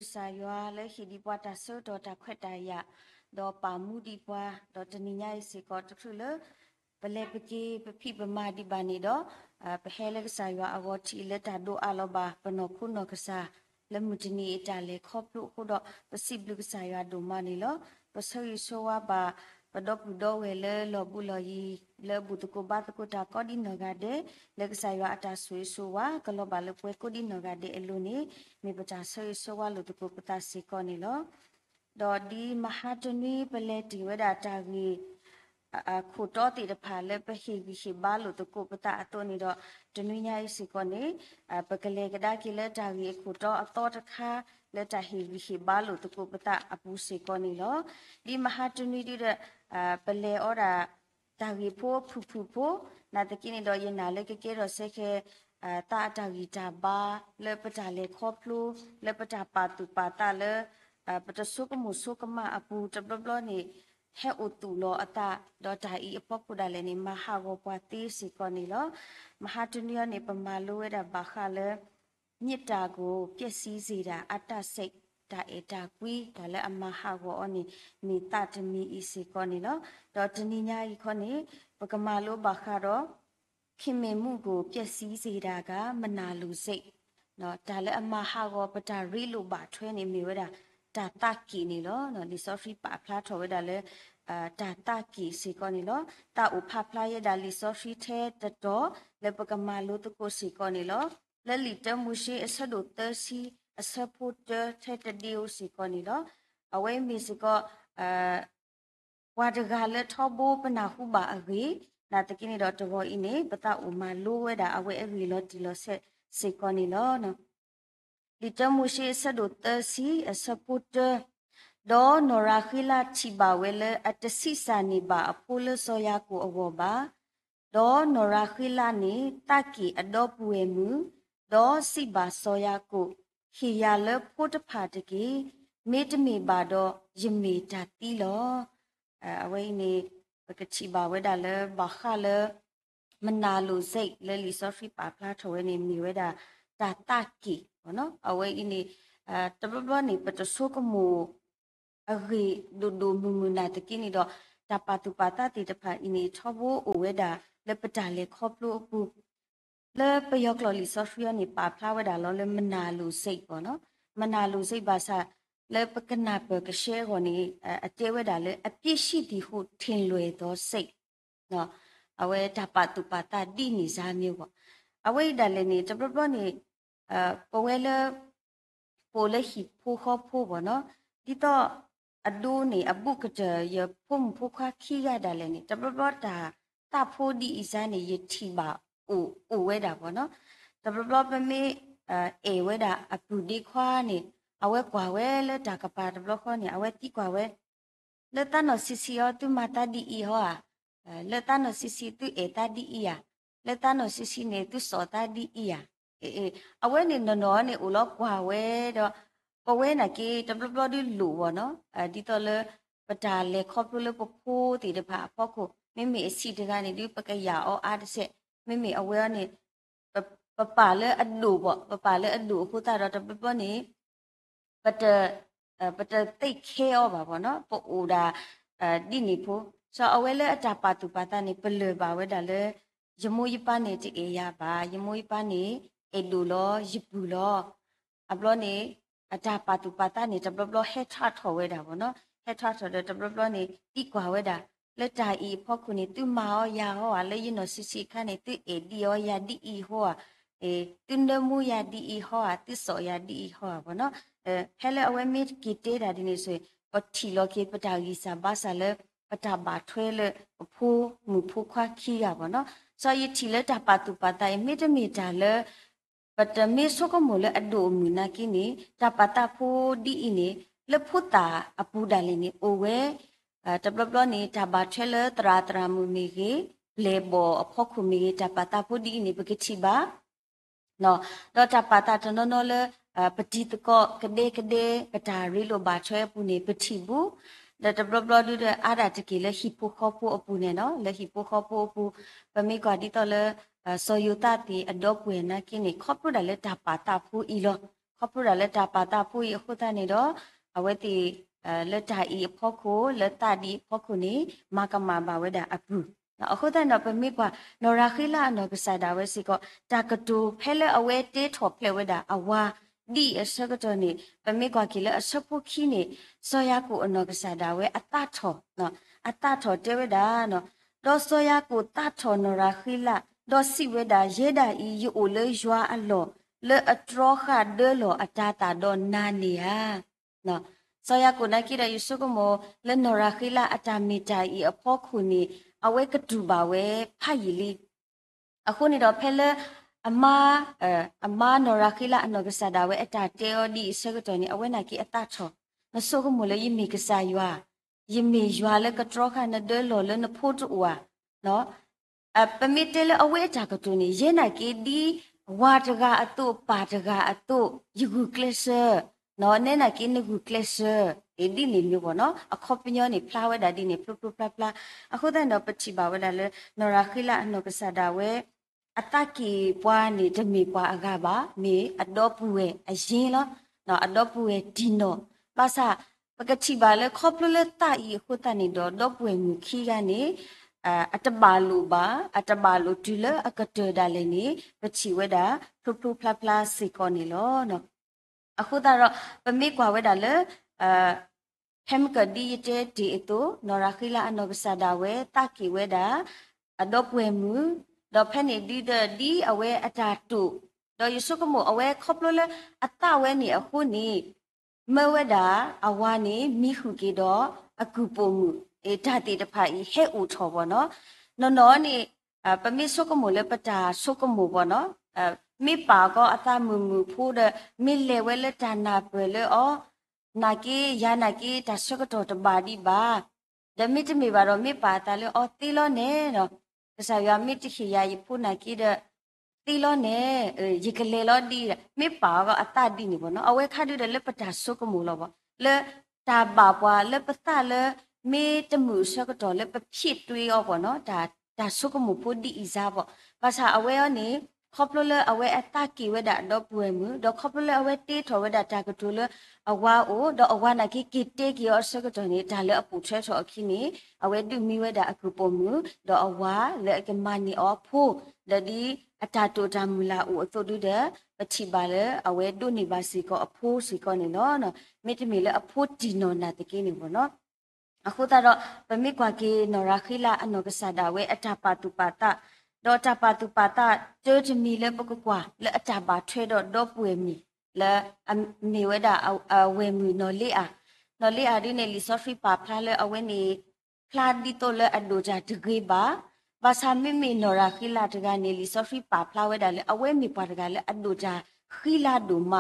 Sayua le hidi bua ta so do ta khwet ta ya do pa mu di bua do taninya se ko tu le pele peki phi pama di ba ni do phe le sayua awo ti le ta do alo ba pano khu no kasa le mutini ta le khop lu khu do pasib lu sayua do ma ni lo paso yi so wa ba padok do we le lo bu lo yi le bu tu ko ba tu ko ta ko di no ga de le sayua ata sui so wa ko lo ba le pwe ko di no ga de elu ni mi pata so wa lu tu ko pata si ko ni lo do di mahatuni pele ti we da ta giခုတော့တည်တဖာလည်းပဟိဝိရှိဘာလို့တကုပတာအတော့နေတော့တနည်းညာစီကောနေပကလေကဒါကိလက်တာကြီးခုတော့အတော့တခါလက်တာဟိဝိရှိဘာလို့တကုပတာအပူစီကောနေလို့ဒီမဟာတနည်းတဲ့ပလေဩရာတာကြီးဖို့ဖူနာတကိနေတော့ရင်နာလေကဲတော့ဆက်ခဲတာတာကြီးတာဘာလေပတာလေခေါပလူလေပတာပါတူပါတာလေပတဆုကမှုဆုကမအပူတဘလနေဟဲ့ဥတူလောအတာဒေါ်တာဤအပပုဒလည်းနေမဟာဝပွားတိစီကောနီလောမဟာတနီယနေပမာလိုဝဲတာဘာခလဲမြစ်တာကိုပျက်စီးစေတာအတ္တစိတ်တာအေတာကွီဒါလည်းအမဟာဝအောနီမိတတမီဤစီကောနီလောဒေါ်တနီညာဤခေါနေပကမာလိုဘာခတော့ခင်မေမှုကိုပျက်စီးစေတာကမနာလူစိတ်နော်ဒါလည်းအမဟာဝပတာရီလိုပါထွဲနေမိဝဲတာတာတကီနေလောနော်ဒီဆော့ဖရီပါဖလာထော်ဝဲတာလဲတာတကီစီကောနေလောတာဥဖဖလာရဒါလီဆော့ဖရီထဲတတော်လေပကမာလို့တကိုစီကောနေလောလဲလီတမှုရှိအဆဒုတစီအဆဖို့တထဲတဒီယိုစီကောနေလောအဝဲမီစီကောဝါဒကလည်းထောဘောပနာဟုပါအဂေနာတကိနေတော့တဘောအင်းနေပတာဥမာလိုဝဲတာအဝဲအဂီလောတီလောဆက်စီကောနေလောနော်ဒီတမှုရှိဆဒုတစီအစပုတဒေါ်နိုရာခိလာချိပါဝဲလအတစီစာနေပါအဖိုးလစောရကိုအဝပါဒေါ်နိုရာခိလာနေတကီအတော့ပွေမှုဒေါ်စီပါစောရကိုခီရလဖို့တဖာတကီမေတ္တမီပါတော့ယမေတာတီလောအဝိနေပကချိပါဝဲတာလဘာခလမနာလိုစိတ်လဲလီဆော့ဖီပါဖလာထော်ဝဲနေမီဝဲတာတာတကီနော်အဝဲအင်းနေတဘဘနေပတဆုကမူအဂေဒိုမူမနာတကိနေတော့တပတူပတာတိတဖာအင်းနေထောဘောအဝဲတာလက်ပတာလေခေါပလို့အပူလဲပယောကလော်လီဆော့ဖရီနေပါဖလာဝဲတာလောလဲမနာလူစိတ်ပေါ့နော်မနာလူစိတ်ပါစားလဲပကနာပကရှဲခေါ်နေအတဲဝဲတာလဲအပြစ်ရှိသည်ဟုထင်လွယ်သောစိတ်နော်အဝဲတပတူပတာတိနေစားမျိုးပေါ့အဝဲတာလည်းနေတပပနေပဝဲလပိုလဟိဖိုခောဖိုဘောနော်ဒီတော့အဒိုးနေအပုကတရဖုံဖိုခါခီရတာလည်းနေတပပတာတဖိုဒီအစမ်းနေယတိပါအိုဝဲတာဘောနော်တပပပမေအေဝဲတာအပူဒီခွာနေအဝဲကွာဝဲလက်တာကပါတပလခေါနေအဝဲတိကွာဝဲလက်တနော်စီစီယောသူမတာဒီအီဟောလက်တနော်စီစီသူအေတာဒီအီယာလက်တနော်စီစီနေသူစောတာဒီအီယာအဝဲနေနော်နေဦးလောက်ကွာဝဲတော့ပဝဲနာကေတပပဒီလူဝနော်ဒီတော့လေပတာလေခေါပလို့ပဖိုးတီတဖာဖောက်ခုမိမိအစီတကနေဒီပကရအောအားတစ်ဆက်မိမိအဝဲနေပပလေအဒူပေါ့ပပလေအဒူခုတာတော့တပပနေပတတိတ်ခဲဩပါပေါ့နော်ပို့ဦးတာဒီနေဖို့ဆိုအဝဲလေအတာပါတူပါတာနေပလွယ်ပါဝဲတာလေယမိုးယပနေတိအေရပါယမိုးယပနေအေလူလောယပူလောအပလောနေအတာပါတူပါတာနေတဘဘဟက်ထထော်ဝဲတာပေါ့နော်ဟက်ထထော်တဲ့တဘဘနေတိကွာဝဲတာလက်တာဤဖောက်ခုနေသူမာရောရာဟောလေယနောစီစီခါနေသူအေဒီယောယာဒီဤဟောသူနမူယာဒီဤဟောသူစောယာဒီဤဟောပေါ့နော်ဟဲလေအဝဲမစ်ကီတေတာဒီနေဆိုပတိလောကေပတာဂီစာဘာဆာလေပတာဘာထွဲလေဖိုးမူဖိုးခွာခီရပေါ့နော်ဆိုရတီလက်တာပါတူပါတိုင်မီတမီတာလေပတမေဆုကမူလေအဒိုမူနာကိနေတာပတာဖိုးဒီအင်းနေလေဖုတာအပူဒါလင်းနေအိုဝဲတဘဘလနေတာဘာထဲလေတရာတရာမူမီကေလေဘောအဖို့ခုမီတာပတာဖိုးဒီအင်းနေပကတိပါနော်တော့တာပတာတနော်နော်လေပတိတကောကဒေပတာရီလိုဘာချွဲပူနေပတိဘူးဒါတဘဘလဒူဒအာရတကီလေဟိပိုခောပိုအပူနေနော်လေဟိပိုခောပိုအပူပမေကွာဒီတော့လေဆိုယူတာတီအတော့ပွေနာကိနေခောပူဒါလေတာပါတာဖူအီလော ขอบเราเลตาปาตาปุยขุตานี่ดอเอาไว้ตีเลตาอีพ่อโคเลตาดีพ่อโคนี้มากมาบาเวดาอปรูนะအခုတဲ့တော့ပမိကွာနော်ရာခိလာနော်ကစားတာဝဲစီကတာကတူဖဲလဲအဝဲတေးထော်ဖလဲဝဲတာအဝါဒီအစကတော့နေပမိကွာကီလဲအစပုခိနေစောရကိုအနော်ကစားတာဝဲအတထော်နော်အတထော်တဲဝဲတာနော်တော့စောရကိုတထော်နော်ရာခိလာတော့စီဝဲတာရဲတာဤယူအိုလဲရွာအလောလဲအထရခဒဲလောအတာတာတော့နာနေဟာနော်စောရကိုနိုင်ကိရယူဆုကမောလဲနော်ရာခိလာအတာမီတာဤအဖို့ခုနေအဝဲကတူပါဝဲဖာယီလီအခုနေတော့ဖဲလဲအမနော်ရာခိလာအနော်ကစားတာဝဲအတာတဲော်ဒီစကတော့နေအဝဲနာကီအတာချောနဆုကမောလဲယမီကစားရွာယမီရွာလဲကထရခနဒဲလောလဲနဖို့တူဝါနော်ပမီတဲလဲအဝဲအတာကတူနေရဲနာကီဒီဝါတကအတုပါတကအတုယဂုကလဆာနော်နဲနာကင်းနဂုကလဆာဒီနေမျိုးပေါ့နော်အခေါပညောနေဖလာဝဲတာဒီနေဖလုဖလုဖလာဖလာအခုတဲ့တော့ပချိပါဝဲတာလဲနော်ရာခိလာအနောကဆာဒါဝဲအတကီပွားနေတမီပွားအကပါမေအတော့ပူဝဲအရင်လောနော်အတော့ပူဝဲဒီနော်ပါစာပကချိပါလဲခေါပလလဲတာဤခုတနေတော့ပွေမူခီကနေအတဘာလူပါအတဘာလူတူလအကတဒါလည်းနေပချီဝဲတာဖလုဖလုဖလာဖလာစီကောနေလောနော်အခုတော့ပမိကွာဝဲတာလေဟမ်ကဒီတဲဒီအနော်ရာခိလာအနောကဆာဒါဝဲတကီဝဲတာအတော့ပွေမူတော့ဖဲနေဒီအဝဲအတာတူတော့ယဆုကမိုအဝဲခေါပလလေအတဝဲနေအခုနေမဝဲတာအဝါနေမိခုကေတော့အကူပုံမူဓာတိတဖိုင်ဟဲ့ဦးထော်ပေါ့နော်နေပမိဆုကမိုလေပတာဆုကမိုပေါ့နော်မိပါကောအသမမူဖိုးတဲ့မိလေဝဲလက်တနာပဲလေအော်နာကီယာနာကီတဆကတော့တပါဒီပါဒမိတမီပါတော့မိပါတာလေအော်တီလောနဲ့နော်ကစားရမိတခီယာယဖုနာကီတဲ့တီလောနဲ့ရေကလေးလောဒီမိပါကောအတဒီနေပေါ့နော်အဝဲခါတူတဲ့လက်ပတာဆုကမိုလောပေါ့လေတာပါပွားလက်ပတာလေမေတမှုဆကတော့လက်ပဖြစ်တွေးရောပေါ့နော်ဒါဆုကမိုဖိုဒီအစားပေါ့ဘာသာအဝဲရောနေခေါပလလအဝဲအတကီဝဲတာတော့ပွေမှုတော့ခေါပလလအဝဲတေးထော်ဝဲတာတာကတူလအဝါအိုတော့အဝါနာကီတေးကီရောဆကတော့နေတာလေအပူချဲချောအခီနေအဝဲဒူမီဝဲတာအခုပုံမှုတော့အဝါလေကမနီအောဖိုဒဒီအတာတူတမူလာအိုအသုဒူတဲ့ပချိပါလေအဝဲဒူနေပါစီကောအဖိုးစီကောနေနော်မိတမီလေအဖိုးတီနော်နာတကင်းနေပေါ့နော်အခုတော့ပမိကွာကေနော်ရာခိလာအနောကဆာဒါဝဲအတာပါတူပါတာဒေါ်တာပါတူပါတာကျိုးချမီလဲပကကွာလဲအတာပါထွဲတော့ပွေမီလဲနေဝဲတာအဝဲမီနော်လေဒီနေလီဆိုဖီပါဖလာလဲအဝဲနေဖလာဒီတော့လဲအဒိုကြတကေးပါဘာသာမိနော်ရာခိလာတကနေလီဆိုဖီပါဖလာဝဲတာလဲအဝဲမီပါတကလဲအဒိုကြခိလာဒူမ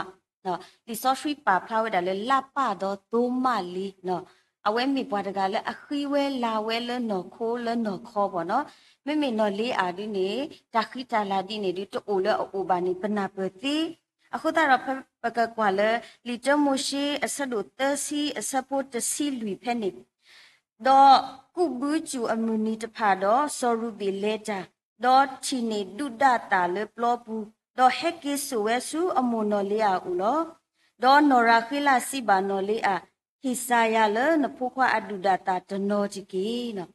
နော်လီဆိုဖီပါဖလာဝဲတာလဲလပတော့တိုးမလီနော်အဝဲမီပွားတကလည်းအခီဝဲလာဝဲလနော်ခိုးလနော်ခေါ်ပေါ့နော်မိနော်လေးအာဒီနေတခိတလာဒီနေဒီတိုးလအိုဘာနေပနာပတိအခုတော့ပကကွာလေလီတမရှိအဆဒုတစီအစပိုတစီလူဖဲနေတော့ကုဘူချူအမူနီတဖာတော့ဆောရူဘီလေတာတော့ချီနေဒုဒတာလေပလောပူတော့ဟက်ကီဆူဝဲဆူအမူနော်လေးအာဦးလောတော့နော်ရာခိလာစီဘာနော်လေးအာဟိစာယလနဖိုခွာအဒူဒတာတနောချီကီနော်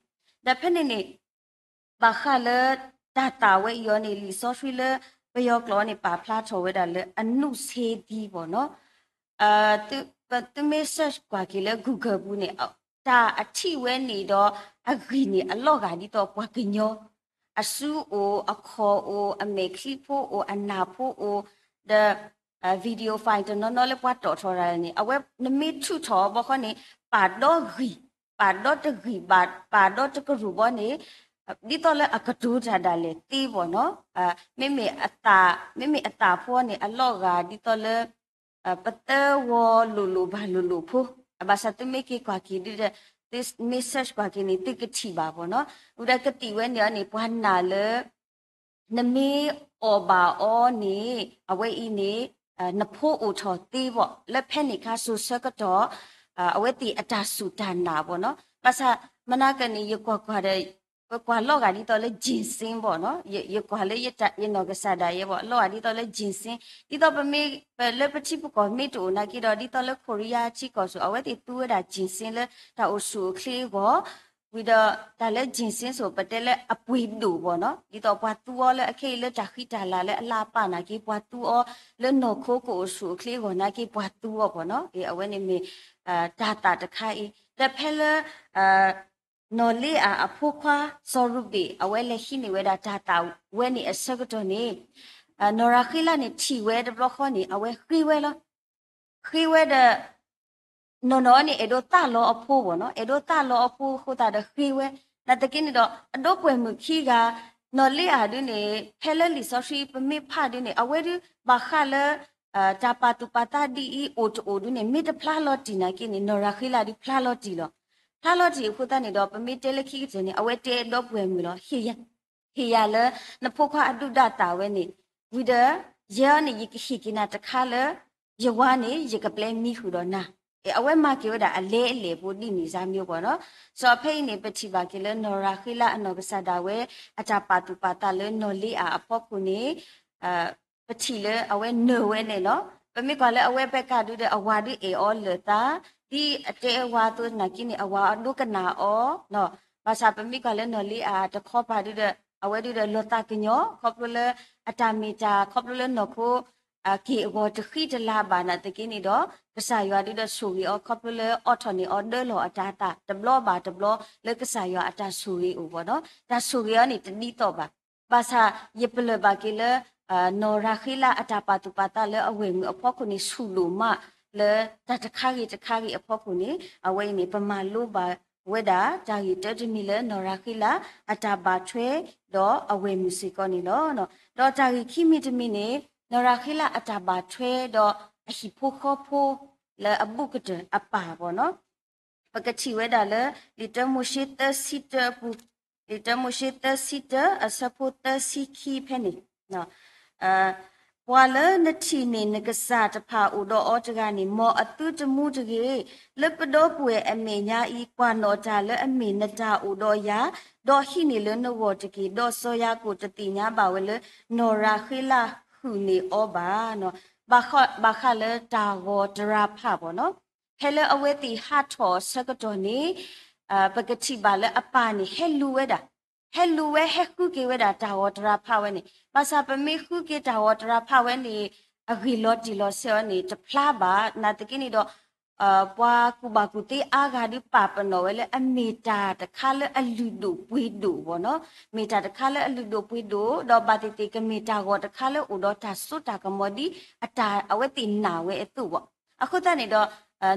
ဒါဖက်နေပါခါလတာတာဝဲယောနေလီဆော့ဖီလပယောကလောနေပါဖလာထော်ဝဲတာလေအနုစေဒီပေါ့နော်သူမေးဆက်ကွာကီလေ Google ဘူးနေတာအထီဝဲနေတော့အဂီနေအလော့ကဒီတော့ပွားကညောအဆူအိုအခေါ်အိုအမေခလီဖိုအိုအနာဖိုအို the video file နော်လေပွားတော်ထော်ရနေအဝဲနမီထူထော်ဘောခနေပါတော့တဂီပါတော့တကရူဘောနေဒီတော့လေအကတူးတာလေတီးပေါ့နော်မိအတာဖောနေအလော့ကဒီတော့လေပတဲဝလူဘာလူဖိုဘာစတမေကေကွာကီဒီthis message ကွာကီနေတိကတိပါပေါ့နော်ဥဒကတိဝဲနေပွားနာလေနမီအော်ဘာအော်နေအဝဲဤနေနဖိုးအိုထော်တီးပေါ့လက်ဖက်နေခါဆူဆကတော့အဝဲတီအတာဆူတန်နာပေါ့နော်ပါစာမနာကနေရကွာတဲ့ပ กว่าโลกอันนี้ตอนเลยจินซิงบ่เนาะยกว่าเลยยจะยนอกษาได้บ่โลกอันนี้ตอนเลยจินซิงที่ตอนเป็นมีเป็นเลยปฏิบุกไม่ถูกนะกี่ดอกที่ตอนเลยโคเรียชิก็สูเอาไว้ที่ตัวได้จินซิงเลยถ้าอุสุคลีบ่วิดาแต่เลยจินซิงสูประเดี๋ยวเลยอปุยดูบ่เนาะที่ตอนปัวตัวเลยโอเคเลยจากขี้ตาละเลยลาปานะกี่ปัวตัวเลยนกโคก็อุสุคลีบ่นะกี่ปัวตัวบ่เนาะเอาไว้นี่มีตาตาตะไคร้แต่เพลနော်လေအဖို့ခွာစောရုပိအဝဲလက်ရှိနေဝဲတာတာဝဲနေအစကတော့နေနော်ရခိလာနေချီဝဲတဘလခေါနေအဝဲခိဝဲလားခိဝဲတဲ့နော်နေအဒိုတာလောအဖို့ဘောနော်အဒိုတာလောအဖို့ခိုတာတဲ့ခိဝဲနာတကင်းနေတော့အတော့ကွယ်မှုခိကနော်လေအားဒုနေဖဲလဲလီဆောရှိပမိဖာဒုနေအဝဲဒီဘာခါလဲတာပါတူပါတာဒီအိုတိုဒုနေမိတဖလာလောတီနာကိနေနော်ရခိလာဒီဖလာလောတီလောถ้าเราจีพูดตอนนี้ดอกเป็นมีเตลขี้จีนี่เอาไว้เตะดอกเวมือ咯เฮียเลยนับพวกเขาอดุดาตาเวนี่วิเดเยอะนี่ยิกขี้กินน่ะตะคาเลยเยาวานี่ยิกเปลมีหูดอนะเอาไว้มาเกี่ยวดาเล่พูดนี่สามีบ่เนาะสอบเพนี่ปฏิบัติเลยนราคิละอนกษาดาเวอาจารย์ปาตุปาตาเลยนลีอาพวกคุณนี่ปฏิเลยเอาไว้เนเวนี่เนาะเป็นมีก่อนเลยเอาไว้ไปกาดูเดอวาดิเออเลยตาဒီအတဲအဝါတို့နာကိနေအဝါဒုကနာအောနော်ဘာသာပမိကလည်းနော်လီအားတခေါ်ပါတဲ့အဝဲတို့လောတာကညောခေါပလအတာမီတာခေါပလနော်ကိုအကီအဘောတခိတလာဘာနာတကိနေတော့ကဆာရွာတို့ဆူရီအောခေါပလအော်ထနီအော်ဒဲလောအတာတာတဘလောဘာတဘလောလကဆာရွာအတာဆူရီဥဘောနော်ဒါဆူရီယောနေတနီတော့ပါဘာသာယပလဘာကိလနော်ရာခိလာအတာပါတူပါတာလေအဝဲမှုအဖို့ခုနေဆူလူမလေတခါကြီးအဖို့ခုနေအဝဲနေပမာလို့ပါဝဲတာဂျာကြီးတတမီလေနော်ရာခိလာအတာပါထွဲတော့အဝဲမြူစီကောနေနော်တော့ဂျာကြီးခိမီတမီနေနော်ရာခိလာအတာပါထွဲတော့အဟိဖို့ခေါ်ဖို့လေအဘုကတဲ့အပါပေါ့နော်ပကချီဝဲတာလေဒီတမိုရှိတစီတပူဒီတမိုရှိတစီတအစဖို့တစီခိဖဲနေနော်ပွာလနတီနေနကစားတဖာဥတော်အောတကနေမောအတုတမှုတကြီးလပတော့ပွေအမေညာဤကွာနော်ကြလအမေနတာဥတော်ယာဒေါ်ဟိနေလနဝတကြီးဒေါ်ဆိုယာကိုတတိညာပါဝလနော်ရာခိလာခုနေဩဘာနော်ဘာခလတာဝဒရာဖဘောနော်ဟဲလအဝဲတီဟာထောစကတော်နေပကတိပါလအပါနေဟဲလူဝဲတာဟဲလူဝဲဟဲခုကေဝဲတာတာဝဒရာဖဝဲနေဘာသာပမေခုကေတာဝဒရာဖဝဲနေအဂီလော့တီလော့ဆောနေတဖလာပါနာတကိနေတော့ပွာကူဘာကူတေအာဂါဒီပါပနောဝဲလေအမီတာတခါလေအလူဒိုပွေးဒိုဘောနော်မီတာတခါလေအလူဒိုပွေးဒိုတော့ဘာတိတေကမီတာကိုတခါလေဥတော့တာစွတာကမောဒီအတာအဝဲတိနာဝဲအတူပေါ့အခုတနေတော့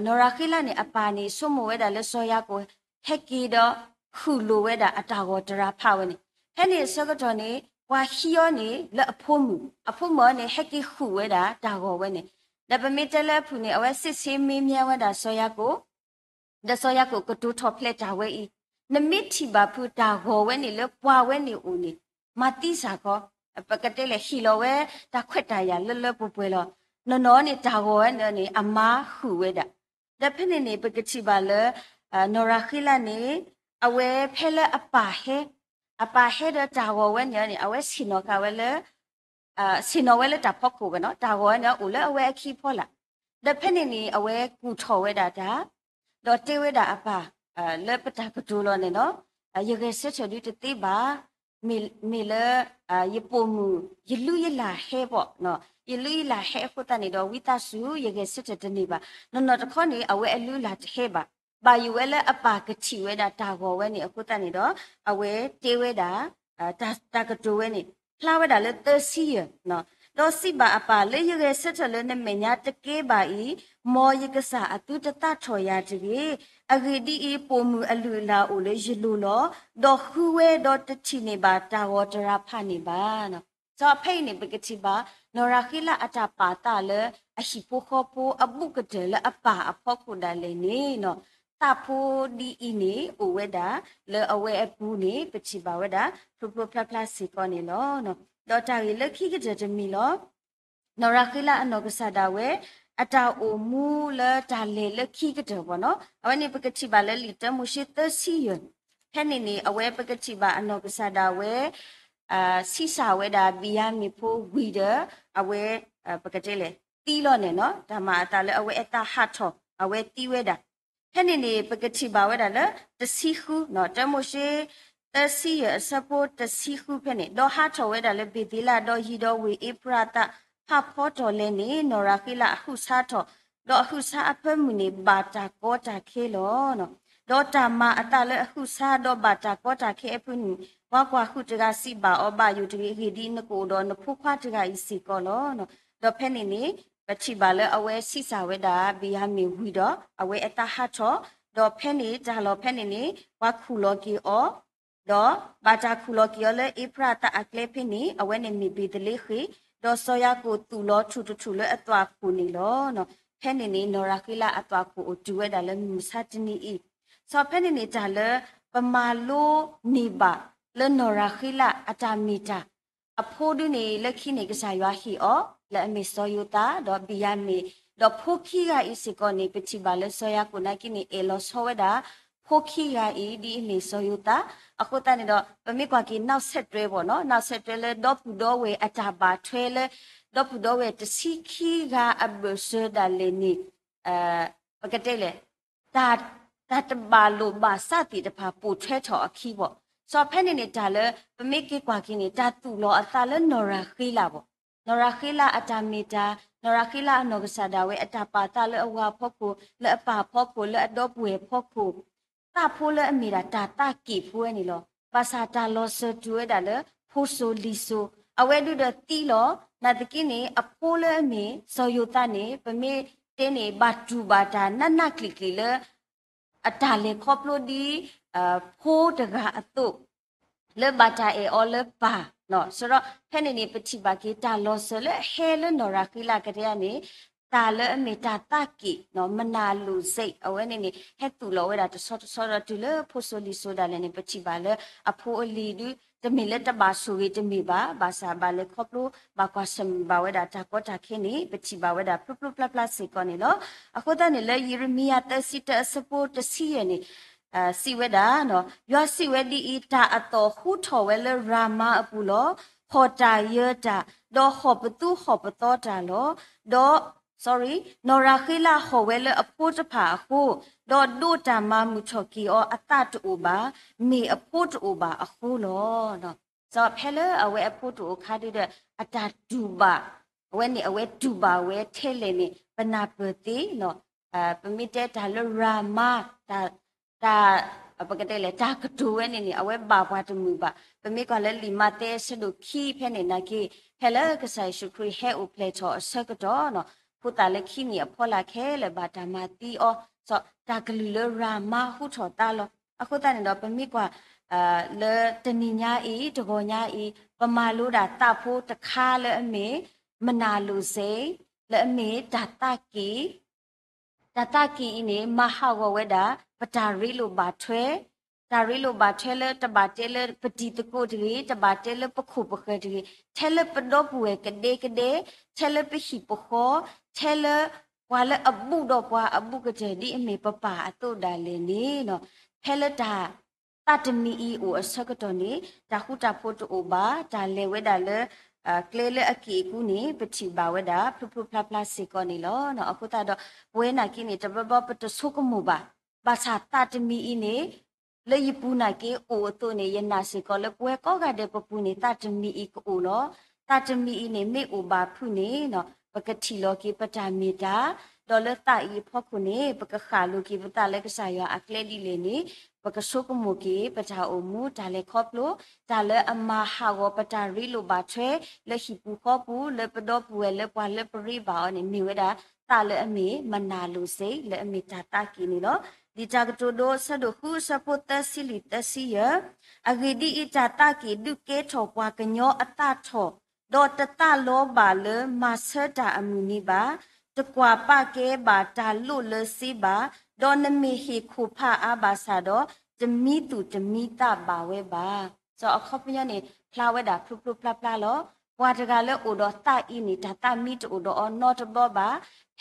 နော်ရာခိလာနေအပါနေဆွမဝဲတာလေဆောရကိုဟက်ကီတော့ခုလိုဝဲတာအတာကိုတရာဖဝဲနေဟဲ့နေစကတော့နေဝါဟီယောနေလအဖို့မောနေဟက်ကီခုဝဲတာတာကိုဝဲနေဒါပမေတလဖူနေအဝဲစစ်စင်းမင်းမြဝဲတာဆောရကိုဒါဆောရကိုကတူထော်ဖလက်တာဝဲဤနမစ်တီဘာဖူတာကိုဝဲနေလပွာဝဲနေဦးနေမတိစာကောပကတဲ့လေဟီလောဝဲတာခွက်တာရလပပွေလောနော်နေတာကိုဝဲနေအမားခုဝဲတာဒါဖနေနေပကတိပါလနော်ရာခိလာနေအဝဲဖဲလအပါဟဲတဲ့တာကိုဝဲနေအဝဲစင်နောကဝဲလေစင်နောဝဲလေတာဖောက်ကိုကနော်တာကိုနော်ဦးလေအဝဲအခီဖော်လာဒါဖနေနေအဝဲကူထော်ဝဲတာတော့တေဝဲတာအပါလေပတာကတူလောနေနော်ရခဲ့ဆက်ချဒီတေပါမေလေယပုံမူယလူယလာဟဲပေါ့နော်ယလူယလာဟဲခုတနေတော့ဝိတဆုရခဲ့ဆက်တဲ့နေပါနော်တခေါနေအဝဲအလူလာဟဲပါဘာယူဝဲလဲအပါကချီဝဲတာတာကောဝဲနေအခုတနေတော့အဝဲတေးဝဲတာတာကတူဝဲနေလှဝဲတာလဲသစီရနော်တော့စီပါအပါလေရခဲ့ဆက်ချလဲနဲ့မညာတကေးပါဤမောယကစားအတုတတထော်ရတကြီးအဂိဒီဤပုံမူအလူလာအိုလေရလူလောတော့ခူဝဲတော့တချီနေပါတာဝတရာဖနေပါနော်ဇောဖိနေပကတိပါနော်ရာခိလာအတာပါတာလေအရှိဖိုခောဖိုအဘုကတဲ့လေအပါအဖောက်ခုဒါလေနေနော်တာဖိုဒီအင်းနေအိုဝဲတာလေအဝဲအပူနေပချိပါဝဲတာဖပပပလစီကောနေလောနော်တော့တာရီလက်ခိကတဲ့တမီလောနော်ရာခိလာအနောကဆာဒါဝဲအတာအိုမူလာတာလေလက်ခိကတဲ့ဘောနော်အဝဲနေပကတိပါလေလီတမရှိသစီယဖ Penny away Pagatiba and Nogasada way, Sisa weda via me po reader away Pagatele. Tilone no, Tamatale away at the hato, away Tiweda. Penny Pagatiba weda, the Sihu, not Demoshe. The sea support the Sihu penny. Do hato weda le bidila do hido we iprata. Papoto leni norakila husato. Do husa apemuni bata kota kilo no. Do tama atale husa do bata kota ke epuni. Wakwa hutiga siba oba yutigi hidi nukudo no pukwatiga isi kolo no. Do penny ni bachibale awe sisa weda biyami wido awe eta hato. Do penny jalo penny ni wakuloki o. Do bata kuloki ole iprata akle penny awe ne mi bidelihi. Do soya ko tulo chutuchule atwa kunilo no penini norakila atwa ko otuwe dale musatini I so penini dale pamalo niba le norakila atamita apodu ne lekhine kasaywa hi o le amisoyuta do biyame do phoki ga isiko ne pichiba le soya ko na kini elo soweda phoki ga I di amisoyuta akota ne do pamikwa ki now set twe bo no now set twe le do pudo we ataba twe le do pudo we tsiki ga abse daleni pakatele ta ba lo ba sati de pa pu twe tho akhi bo so phane ne da le pamiki kwa ki ne ta tu lo ata le nora khila bo nora khila atamita nora khila anogasada we atapa ta le awa phokko le apa phokko le adop we phokko ta phole amira ta ki phue ni lo pasata lo so tuwe da le phoso liso awe du de ti lo na tikini aphole ame so yota ne pame tene batu bata nana klikli le atale khoplo di pho daga atu le bata e o le pa no so ro phene ni pati ba ki ta lo so le he le no ra khila ka de ni ta le ame ta ki no mana lu sei awe ni he tu lo we da so ro tu le pho so li so da le ni pati ba le apho ali du de mi le ta ba so we de mi ba sa ba le khoplo ba kwa sam ba we da ta ko ta khin ni pati ba we da plu pla se ko ni lo akhoda ni le Yeremia ta si ta support ta si ye ni si weda no yo si wedi ita ato hu tho wele rama apulo hota yeta do hopatu hopato ta lo do sorry nora khila ho wele apu ta pha hu do do ta ma mu choki o atat u ba mi apu tu ba a hu lo no so phele awe apu tu khadi de atat du ba when ni awe du ba we thele ni panapati no permite ta lo rama ta apakatele ta katu ni ni awe ba kwa tu mu ba pemi kwa le lima te sedu khi phe ni na ki hele ka sai shukri he u play to asakato no puta le khi ni aphola khe le ba ta ma ti o so ta klu le rama hu tho ta lo akhuta ni do pemi kwa le tani nya I to go nya I pama lu da ta pho ta kha le ame mana lu se le ame ta ki tata ki ini mahawa weda patari lo bathwe tari lo bathele tabatele pati tko dri tabatele pakhu pakhe dri thele pado puwe kade thele pihi pokho thele wala abu do kwa abu kje di ame papa ato dale ni no thele ta tatmi I o asakato ni ta huta photo oba ta le weda le klele aki ku ni pati ba weda plu pla se ko ni lo no akuta do we na ki ni tababa pat so ko mu ba sa tatmi I ni le yipu na ke o to ni yena se ko le pwe ko ga de pu ni tatmi I ko lo tatmi I ni me o ba phu ni no pakati lo ki patamita do le ta I pho ku ni pakha lo ki pata le ka sa ya akle di le ni pakasuk mu ki pata o mu ta le khoplo ta le ama ha go pata ri lo ba thwe le hi pu kho pu le pdo pu le kwa le pri ba ni mi weda ta le ami mana lu sei le ami ta ki ni lo di ta to do sa do hu sa pu ta si li ta si ya agidi I ta ki du ke tho kwa knyo ata tho do ta lo ba le ma sa ta amu ni baตกว่าป้าเก๋บาตาลุเลสิบาดอนมีฮีคูพาอาบาซาดอจะมีตุจะมีตาบาเวบาซอขอบยนี่พลาเวดาพลุพลาลอว่าจะกาเลอุดอตาอินี่ตามีตอุดอนอตบอบา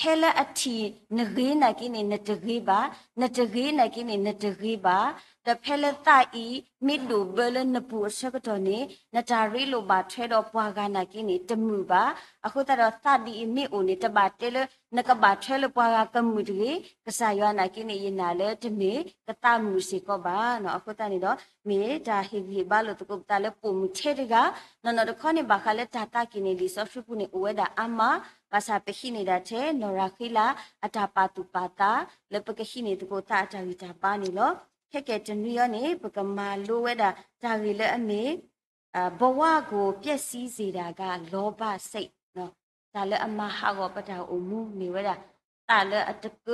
hela ati nge na kini netge ba netge na kini netge ba the phela ta I midu bele napu sakato ni natari lo ba thredo pwa ga na kini temu ba akhu ta ro ta di mi o ni ta ba tele naka ba thelo pwa ga kamu de kasa ywa na kini yina le teme kata mu si ko ba no akhu ta ni do me ta hi hi ba lo to ko ta le pu mu che de ga no no de kho ni ba kha le ta ta kini li so fu pu ni o da ama Kasa pehinida che norakila atapatu pata lepekehini tuko ta tarita pani lo keke tenuyo ni pekama luweda tarile ame bawa go ပျက်စီးစေတာကလောဘစိတ်နော်ဒါလည်းအမဟာကိုပတာအမှုနေဝဲတာဒါလည်းအတက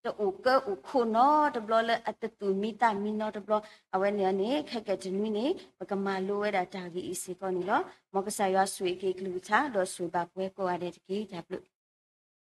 တူကခုနောတဘလအတတူမီတာမီနောတဘလအဝဲနေနေခက်ကတနွေနေပကမာလိုဝဲတာတာကြီးအစီကောနီလောမောကဆာရွာဆွေကေကလူချာတော့ဆွေပါပွဲကိုရတဲ့တကြီးဒါဘလို့